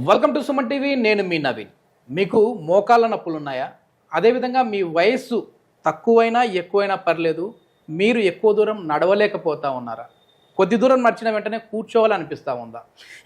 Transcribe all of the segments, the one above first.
Welcome to Suman TV. నేను మీ నవీన్. మీకు మోకాళ్ళ నొప్పులు ఉన్నాయా? అదేవిధంగా మీ వయస్సు తక్కువైనా ఎక్కువైనా పర్లేదు, మీరు ఎక్కువ దూరం నడవలేకపోతా ఉన్నారా? కొద్ది దూరం నడిచిన వెంటనే కూర్చోవాలనిపిస్తూ ఉందా?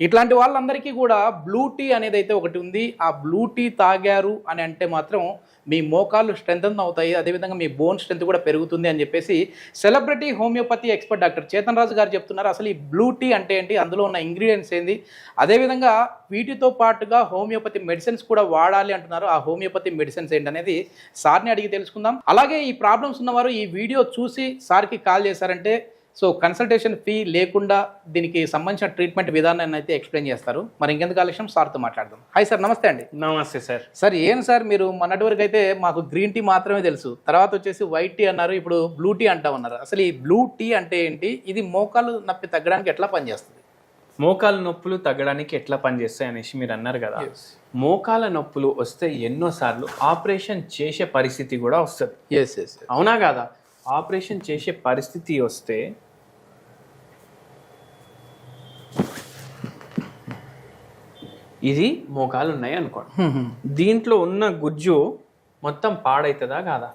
ఇట్లాంటి వాళ్ళందరికీ కూడా బ్లూ టీ అనేది అయితే ఒకటి ఉంది. ఆ బ్లూ టీ తాగారు అని అంటే మాత్రం మీ మోకాళ్ళు స్ట్రెంథన్ అవుతాయి, అదేవిధంగా మీ బోన్ స్ట్రెంత్ కూడా పెరుగుతుంది అని చెప్పేసి celebrity homeopathy expert doctor Chetan Raju గారు చెప్తున్నారు. అసలు ఈ బ్లూ టీ అంటే ఏంటి, అందులో ఉన్న ఇంగ్రీడియంట్స్ ఏంది, అదేవిధంగా వీటితో పాటుగా హోమియోపతి మెడిసిన్స్ కూడా వాడాలి అంటున్నారు. ఆ హోమియోపతి మెడిసిన్స్ ఏంటి అనేది సార్ని అడిగి తెలుసుకుందాం. అలాగే ఈ ప్రాబ్లమ్స్ ఉన్నవారు ఈ వీడియో చూసి సార్కి కాల్ చేశారంటే కన్సల్టేషన్ ఫీ లేకుండా దీనికి సంబంధించిన ట్రీట్మెంట్ విధానాన్ని అయితే ఎక్స్ప్లెయిన్ చేస్తారు. మరి ఇంకెందుకు ఆలస్యం, సార్తో మాట్లాడదాం. హాయ్ సార్, నమస్తే అండి. నమస్తే సార్. సార్ ఏం సార్, మీరు మొన్నటి వరకు అయితే మాకు గ్రీన్ టీ మాత్రమే తెలుసు, తర్వాత వచ్చేసి వైట్ టీ అన్నారు, ఇప్పుడు బ్లూ టీ అంటా ఉన్నారు. అసలు ఈ బ్లూ టీ అంటే ఏంటి, ఇది మోకాలు నొప్పి తగ్గడానికి ఎట్లా పనిచేస్తుంది? మోకాల నొప్పులు తగ్గడానికి ఎట్లా పనిచేస్తాయి అనేసి మీరు అన్నారు కదా. మోకాల నొప్పులు వస్తే ఎన్నోసార్లు ఆపరేషన్ చేసే పరిస్థితి కూడా వస్తుంది. అవునా కదా? ఆపరేషన్ చేసే పరిస్థితి వస్తే ఇది మోకాలు ఉన్నాయి అనుకోండి, దీంట్లో ఉన్న గుజ్జు మొత్తం పాడవుతుందా కాదా?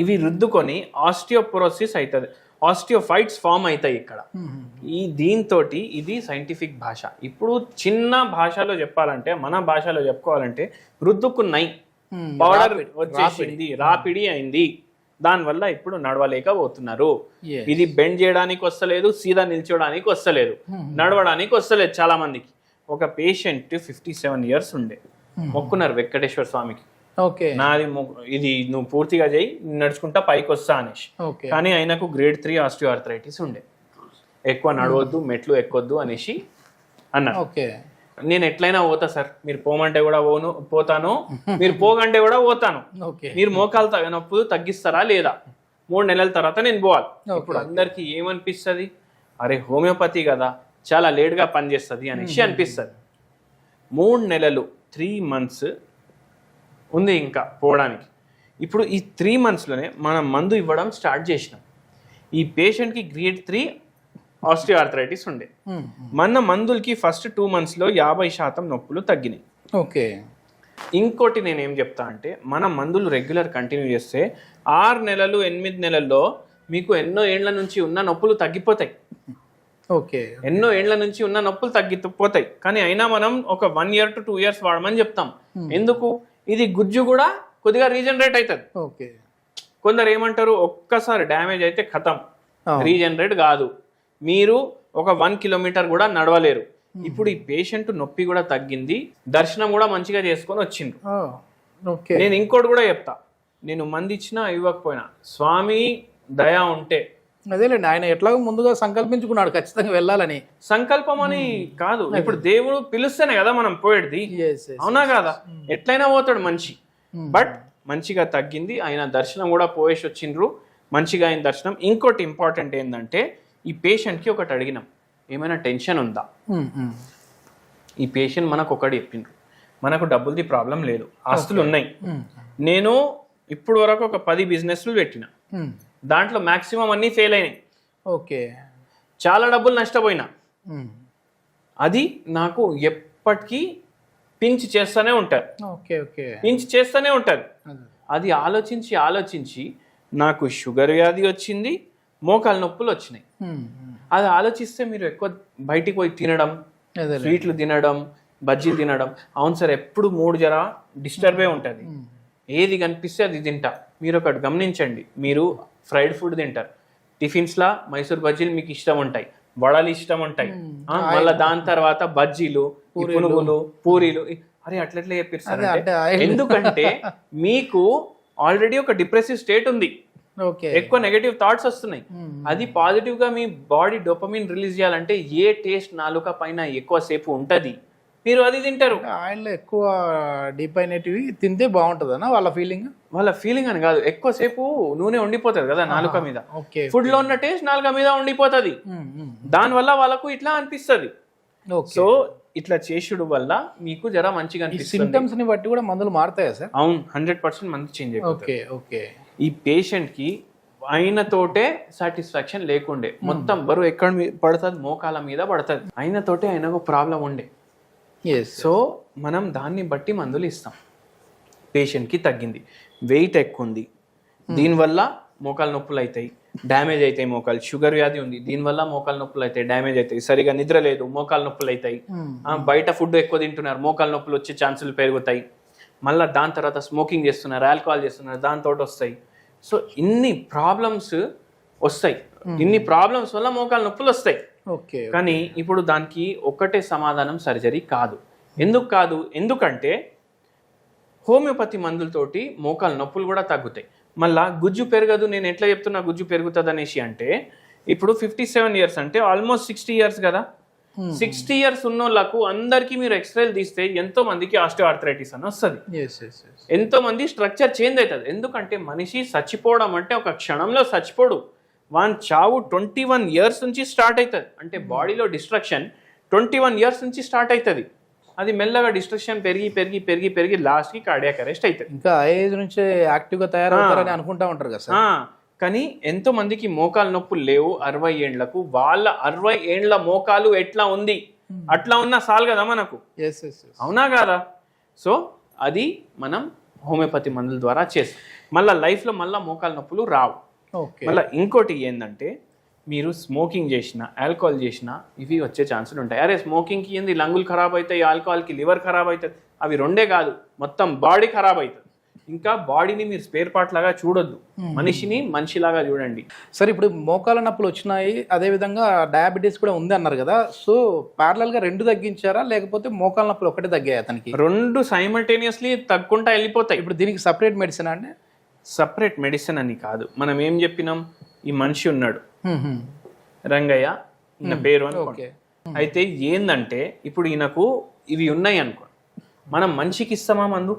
ఇవి రుద్దుకొని ఆస్టియోపోరోసిస్ అవుతుంది, ఆస్టియోఫైట్స్ ఫామ్ అవుతాయి ఇక్కడ. దీంతో ఇది సైంటిఫిక్ భాష. ఇప్పుడు చిన్న భాషలో చెప్పాలంటే, మన భాషలో చెప్పుకోవాలంటే రుద్దుకున్నాయి, పౌడర్ వచ్చేసింది, రాపిడి అయింది, దానివల్ల ఇప్పుడు నడవలేకపోతున్నారు. ఇది బెండ్ చేయడానికి వస్తలేదు, సీదా నిల్చోడానికి వస్తలేదు, నడవడానికి వస్తలేదు. చాలా మందికి ఒక పేషెంట్ 57 years ఉండే, మొక్కున్నారు వెంకటేశ్వర స్వామికి, నాది ఇది నువ్వు పూర్తిగా చేయి, నడుచుకుంటా పైకి వస్తా అనేసి. కానీ ఆయనకు grade 3 ఆస్టియోఆర్థరైటిస్ ఉండే, ఎక్కువ నడవద్దు, మెట్లు ఎక్కొద్దు అనేసి అన్నారు. నేను ఎట్లయినా పోతా సార్, మీరు పోమంటే కూడా పోతాను, మీరు పోగంటే కూడా పోతాను, మీరు మోకాలు నొప్పులు తగ్గిస్తారా లేదా, 3 నెలల తర్వాత నేను పోవాలి. ఇప్పుడు అందరికి ఏమనిపిస్తుంది, అరే హోమియోపతి కదా చాలా లేట్గా పనిచేస్తుంది అనేసి అనిపిస్తుంది. 3 నెలలు 3 months ఉంది ఇంకా పోవడానికి. ఇప్పుడు ఈ 3 monthsలోనే మనం మందు ఇవ్వడం స్టార్ట్ చేసినాం. ఈ పేషెంట్కి grade 3 ఆస్టియోఆర్థరైటిస్ ఉండే, మన మందులకి ఫస్ట్ 2 monthsలో 50% నొప్పులు తగ్గినాయి. ఇంకోటి నేను ఏం చెప్తా అంటే, మన మందులు రెగ్యులర్ కంటిన్యూ చేస్తే 6 నెలలు 8 నెలల్లో మీకు ఎన్నో ఏండ్ల నుంచి ఉన్న నొప్పులు తగ్గిపోతాయి. ఎన్నో ఏండ్ల నుంచి ఉన్న నొప్పులు తగ్గిపోతాయి. కానీ అయినా మనం ఒక 1 year to 2 years వాడమని చెప్తాం. ఎందుకు? ఇది గుజ్జు కూడా కొద్దిగా రీజనరేట్ అవుతుంది. కొందరు ఏమంటారు, ఒక్కసారి డ్యామేజ్ అయితే ఖతం, రీజనరేట్ కాదు, మీరు ఒక 1 kilometer కూడా నడవలేరు. ఇప్పుడు ఈ పేషెంట్ నొప్పి కూడా తగ్గింది, దర్శనం కూడా మంచిగా చేసుకొని వచ్చింది. నేను ఇంకోటి కూడా చెప్తా, నేను మంది ఇచ్చినా ఇవ్వకపోయినా స్వామి దయా ఉంటే, అదేలేండి, ఆయన ఎట్లాగో ముందుగా సంకల్పించుకున్నాడు ఖచ్చితంగా వెళ్ళాలని. సంకల్పం అని కాదు, ఇప్పుడు దేవుడు పిలుస్తేనే కదా మనం పోయేది, అవునా కదా? ఎట్లయినా పోతాడు మనిషి. బట్ మంచిగా తగ్గింది, ఆయన దర్శనం కూడా పోయేసి వచ్చిండ్రు, మంచిగా అయిన దర్శనం. ఇంకోటి ఇంపార్టెంట్ ఏంటంటే, ఈ పేషెంట్కి ఒకటి అడిగినాం, ఏమైనా టెన్షన్ ఉందా? ఈ పేషెంట్ మనకు ఒకటి చెప్పిండ్రు, మనకు డబ్బులది ప్రాబ్లం లేదు, ఆస్తులు ఉన్నాయి. నేను ఇప్పుడు వరకు ఒక 10 businessలు పెట్టిన, దాంట్లో మాక్సిమం అన్నీ ఫెయిల్ అయినాయి. చాలా డబ్బులు నష్టపోయినా. అది నాకు ఎప్పటికీ పించ్ చేస్తూనే ఉంటారు, పించ్ చేస్తూనే ఉంటారు. అది ఆలోచించి ఆలోచించి నాకు షుగర్ వ్యాధి వచ్చింది, మోకాల నొప్పులు వచ్చినాయి. అది ఆలోచిస్తే మీరు ఎక్కువ బయటికి పోయి తినడం, స్వీట్లు తినడం, బజ్జీలు తినడం, అవును సార్ ఎప్పుడు మూడు జర డిస్టర్బే ఉంటుంది, ఏది కనిపిస్తే అది తింటా. మీరు ఒకటి గమనించండి, మీరు ఫ్రైడ్ ఫుడ్ తింటారు, టిఫిన్స్లా మైసూర్ బజ్జీలు మీకు ఇష్టం ఉంటాయి, వడలు ఇష్టం ఉంటాయి, మళ్ళీ దాని తర్వాత బజ్జీలు, పునుగులు, పూరీలు. అరే అట్లెట్లా చెప్పిస్తారు అంటే, ఎందుకంటే మీకు ఆల్రెడీ ఒక డిప్రెసివ్ స్టేట్ ఉంది, ఎక్కువ నెగటివ్ థాట్స్ వస్తున్నాయి. అది పాజిటివ్ గా మీ బాడీ డోపమిన్ రిలీజ్ చేయాలంటే ఏ టేస్ట్ నాలుక పైన ఎక్కువ సేపు ఉంటది, మీరు అది తింటారు. ఆయిల్లో ఎక్కువ డీప్ అయినవి తింటే బాగుంటుందన్నా వాళ్ళ ఫీలింగ్. వాళ్ళ ఫీలింగ్ అని కాదు, ఎక్కువసేపు నూనె ఉండిపోతుంది కదా నాలుక మీద, ఫుడ్ లో ఉన్న టేస్ట్ నాలుక మీద ఉండిపోతుంది, దానివల్ల వాళ్ళకు ఇట్లా అనిపిస్తుంది. సో ఇట్లా చేసుడు వల్ల మీకు జర మంచిగా అనిపిస్తుంది. సింప్టమ్స్ ని బట్టి కూడా మందులు మారుతాయా సార్? అవును, 100% మందు చేంజ్ అయిపోతుంది. ఈ పేషెంట్ కి అయిన తోటే సాటిస్ఫాక్షన్ లేకుండే, మొత్తం బరువు ఎక్కడ పడుతుంది, మోకాల మీద పడుతుంది. అయిన తోటే ఆయనకు ప్రాబ్లం ఉండే, ఎస్ సో మనం దాన్ని బట్టి మందులు ఇస్తాం. పేషెంట్కి తగ్గింది, వెయిట్ ఎక్కువ ఉంది, దీనివల్ల మోకాలు నొప్పులు అవుతాయి, డ్యామేజ్ అవుతాయి మోకాలు. షుగర్ వ్యాధి ఉంది, దీనివల్ల మోకాలు నొప్పులు అవుతాయి, డ్యామేజ్ అవుతాయి. సరిగా నిద్ర లేదు, మోకాలు నొప్పులు అవుతాయి. బయట ఫుడ్ ఎక్కువ తింటున్నారు, మోకాలు నొప్పులు వచ్చే ఛాన్సులు పెరుగుతాయి. మళ్ళీ దాని తర్వాత స్మోకింగ్ చేస్తున్నారు, ఆల్కహాల్ చేస్తున్నారు, దాంతో వస్తాయి. సో ఇన్ని ప్రాబ్లమ్స్ వస్తాయి. ఇన్ని ప్రాబ్లమ్స్ వల్ల మోకాలు నొప్పులు వస్తాయి. ఓకే. కానీ ఇప్పుడు దానికి ఒకటే సమాధానం సర్జరీ కాదు. ఎందుకు కాదు? ఎందుకంటే హోమియోపతి మందులతోటి మోకాలు నొప్పులు కూడా తగ్గుతాయి. మళ్ళా గుజ్జు పెరగదు. నేను ఎట్లా చెప్తున్నా గుజ్జు పెరుగుతుంది అనేసి అంటే, ఇప్పుడు 57 years అంటే ఆల్మోస్ట్ 60 years కదా. 60 years ఉన్న వాళ్ళకు అందరికీ మీరు ఎక్స్రేలు తీస్తే ఎంతో మందికి ఆస్టియోఆర్థరైటిస్ అని వస్తుంది, ఎంతో మంది స్ట్రక్చర్ చేంజ్ అవుతుంది. ఎందుకంటే మనిషి చచ్చిపోవడం అంటే ఒక క్షణంలో చచ్చిపోడు. వాన్ చావు 21 years నుంచి స్టార్ట్ అవుతుంది. అంటే బాడీలో డిస్ట్రక్షన్ 21 years నుంచి స్టార్ట్ అవుతుంది. అది మెల్లగా డిస్ట్రక్షన్ పెరిగి పెరిగి పెరిగి పెరిగి లాస్ట్కి కార్డియాక్ అరెస్ట్ అవుతుంది. ఇంకా ఏజ్ నుంచే యాక్టివ్గా తయారవుతారని అనుకుంటా ఉంటారు కదా సార్. కానీ ఎంతో మందికి మోకాలు నొప్పులు లేవు 60 ఏండ్లకు. వాళ్ళ 60 ఏండ్ల మోకాలు ఎట్లా ఉంది అట్లా ఉన్నా చాలు కదా మనకు, అవునా కాదా? సో అది మనం హోమియోపతి మందుల ద్వారా చేస్తాం. మళ్ళీ లైఫ్లో మళ్ళీ మోకాలు నొప్పులు రావు. మళ్ళీ ఇంకోటి ఏంటంటే, మీరు స్మోకింగ్ చేసినా ఆల్కహాల్ చేసినా ఇవి వచ్చే ఛాన్సులు ఉంటాయి. అరే స్మోకింగ్కి ఏంది లంగులు ఖరాబ్ అవుతాయి, ఆల్కహాల్కి లివర్ ఖరాబ్ అవుతుంది. అవి రెండే కాదు, మొత్తం బాడీ ఖరాబ్ అవుతుంది. ఇంకా బాడీని మీరు స్పేర్ పార్ట్ లాగా చూడొద్దు, మనిషిని మనిషిలాగా చూడండి. సరే, ఇప్పుడు మోకాల నొప్పులు వచ్చినాయి, అదేవిధంగా డయాబెటీస్ కూడా ఉంది అన్నారు కదా. సో ప్యారలల్గా రెండు తగ్గించారా, లేకపోతే మోకాల నొప్పులు ఒకటే తగ్గాయి అతనికి? రెండు సైమల్టేనియస్లీ తగ్గుకుంటా వెళ్ళిపోతాయి. ఇప్పుడు దీనికి సపరేట్ మెడిసిన్ అండి? సపరేట్ మెడిసిన్ అని కాదు. మనం ఏం చెప్పినాం, ఈ మనిషి ఉన్నాడు రంగయ్య ఈయన పేరు అనుకోండి. అయితే ఏందంటే ఇప్పుడు ఈయనకు ఇవి ఉన్నాయి అనుకో, మనం మనిషికి ఇస్తామా మందు?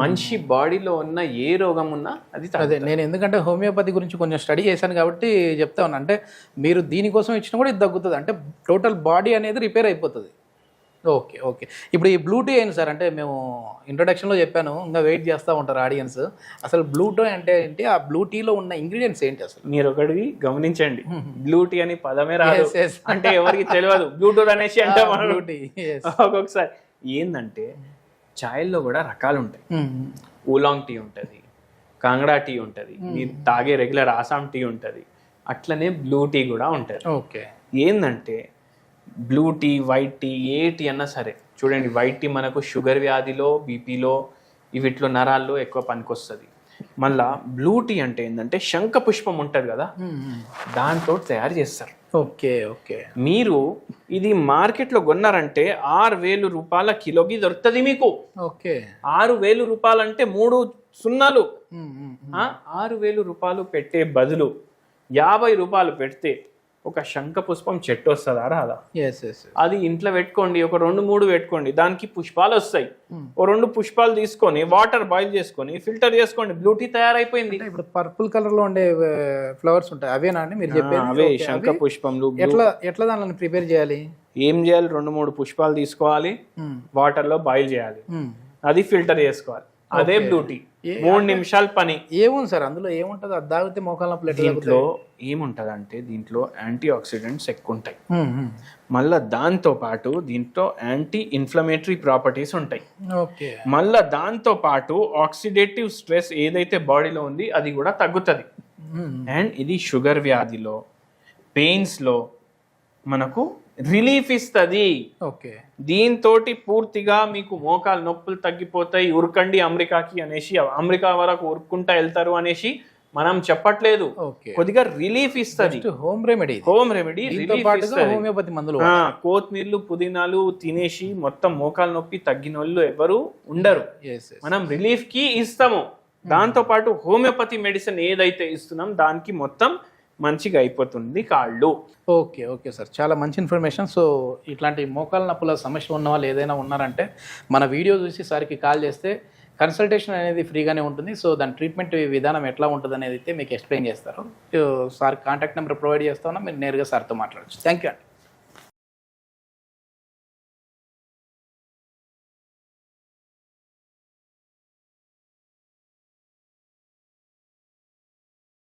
మనిషి బాడీలో ఉన్న ఏ రోగం ఉన్నా అది అదే. నేను ఎందుకంటే హోమియోపతి గురించి కొంచెం స్టడీ చేశాను కాబట్టి చెప్తా ఉన్నా. అంటే మీరు దీనికోసం ఇచ్చినా కూడా ఇది తగ్గుతుంది, అంటే టోటల్ బాడీ అనేది రిపేర్ అయిపోతుంది. Okay okay. ఇప్పుడు ఈ బ్లూ టీ ఏంటి సార్? అంటే మేము ఇంట్రొడక్షన్లో చెప్పాను, ఇంకా వెయిట్ చేస్తూ ఉంటారు ఆడియన్స్. అసలు బ్లూ టీ అంటే ఏంటి, ఆ బ్లూ టీలో ఉన్న ఇంగ్రీడియంట్స్ ఏంటి అసలు? మీరు ఒకటి గమనించండి, బ్లూ టీ అని పదమే రాదు, అంటే ఎవరికి తెలియదు. బ్లూటూత్ అనేసి అంటే బ్లూ టీ. ఒక్కొక్కసారి ఏంటంటే చాయ్లో కూడా రకాలు ఉంటాయి. ఊలాంగ్ టీ ఉంటుంది, కాంగ్డా టీ ఉంటుంది, మీరు తాగే రెగ్యులర్ ఆసాం టీ ఉంటుంది, అట్లనే బ్లూ టీ కూడా ఉంటుంది. ఓకే. ఏంటంటే బ్లూ టీ, వైట్ టీ, ఏ టీ అన్నా సరే చూడండి. వైట్ టీ మనకు షుగర్ వ్యాధిలో, బీపీలో, వీటిలో నరాల్లో ఎక్కువ పనికొస్తుంది. మళ్ళా బ్లూ టీ అంటే ఏంటంటే శంఖ పుష్పం ఉంటుంది కదా, దాంతో తయారు చేస్తారు. Okay okay. మీరు ఇది మార్కెట్లో కొన్నారంటే 6,000 రూపాయల కిలోకి దొరుకుతుంది మీకు. ఓకే. 6,000 రూపాయలు అంటే 3 సున్నాలు. 6,000 రూపాయలు పెట్టే బదులు 50 రూపాయలు పెడితే ఒక శంఖ పుష్పం చెట్టు వస్తుందా రాదా? అది ఇంట్లో పెట్టుకోండి, ఒక 2-3 పెట్టుకోండి, దానికి పుష్పాలు వస్తాయి. ఓ 2 పుష్పాలు తీసుకొని వాటర్ బాయిల్ చేసుకొని ఫిల్టర్ చేసుకోండి, బ్లూ టీ తయారైపోయింది. ఇప్పుడు పర్పుల్ కలర్ లో ఉండే ఫ్లవర్స్ ఉంటాయి, అవేనా అండి మీరు చెప్పేది? అవే శంఖ పుష్పంలు. ఎట్లా దానిని ప్రిపేర్ చేయాలి? ఏం చేయాలి, 2-3 పుష్పాలు తీసుకోవాలి, వాటర్ లో బాయిల్ చేయాలి, అది ఫిల్టర్ చేసుకోవాలి. అదే బ్లూ టీ. 3 నిమిషాల పని. ఏముంది సార్ అందులో, ఏముంటది? అది తాగితే మోకాళ్ళ నొప్పులు? దీంట్లో ఏముంటది అంటే, దీంట్లో యాంటీ ఆక్సిడెంట్స్ ఎక్కువ ఉంటాయి. మళ్ళా దాంతో పాటు దీంట్లో యాంటీ ఇన్ఫ్లమేటరీ ప్రాపర్టీస్ ఉంటాయి. మళ్ళా దాంతో పాటు ఆక్సిడేటివ్ స్ట్రెస్ ఏదైతే బాడీలో ఉంది అది కూడా తగ్గుతుంది. అండ్ ఇది షుగర్ వ్యాధిలో, పెయిన్స్ లో మనకు రిలీఫ్ ఇస్తుంది. ఓకే. దీంతో పూర్తిగా మీకు మోకాలు నొప్పులు తగ్గిపోతాయి. ఉరకండి అమెరికాకి అనేసి, అమెరికా వరకు ఉరుక్కుంటా వెళ్తారు అనేసి మనం చెప్పట్లేదు. కొద్దిగా రిలీఫ్ ఇస్తుంది. Home remedy. హోమియోపతి మందులు, కొత్తిమీరలు, పుదీనాలు తినేసి మొత్తం మోకాలు నొప్పి తగ్గిన వాళ్ళు ఎవరు ఉండరు. మనం రిలీఫ్ కి ఇస్తాము. దాంతో పాటు హోమియోపతి మెడిసిన్ ఏదైతే ఇస్తున్నాం దానికి మొత్తం మంచిగా అయిపోతుంది కాళ్ళు. ఓకే ఓకే సార్, చాలా మంచి ఇన్ఫర్మేషన్. సో ఇట్లాంటి మోకాళ్ళ నొప్పుల సమస్య ఉన్న వాళ్ళు ఏదైనా ఉన్నారంటే మన వీడియో చూసి సార్కి కాల్ చేస్తే కన్సల్టేషన్ అనేది ఫ్రీగానే ఉంటుంది. సో దాని ట్రీట్మెంట్ విధానం ఎట్లా ఉంటుంది అనేది అయితే మీకు ఎక్స్ప్లెయిన్ చేస్తారు. సార్ కాంటాక్ట్ నెంబర్ ప్రొవైడ్ చేస్తా ఉన్నా, మీరు నేరుగా సార్తో మాట్లాడచ్చు. థ్యాంక్ యూ అండి.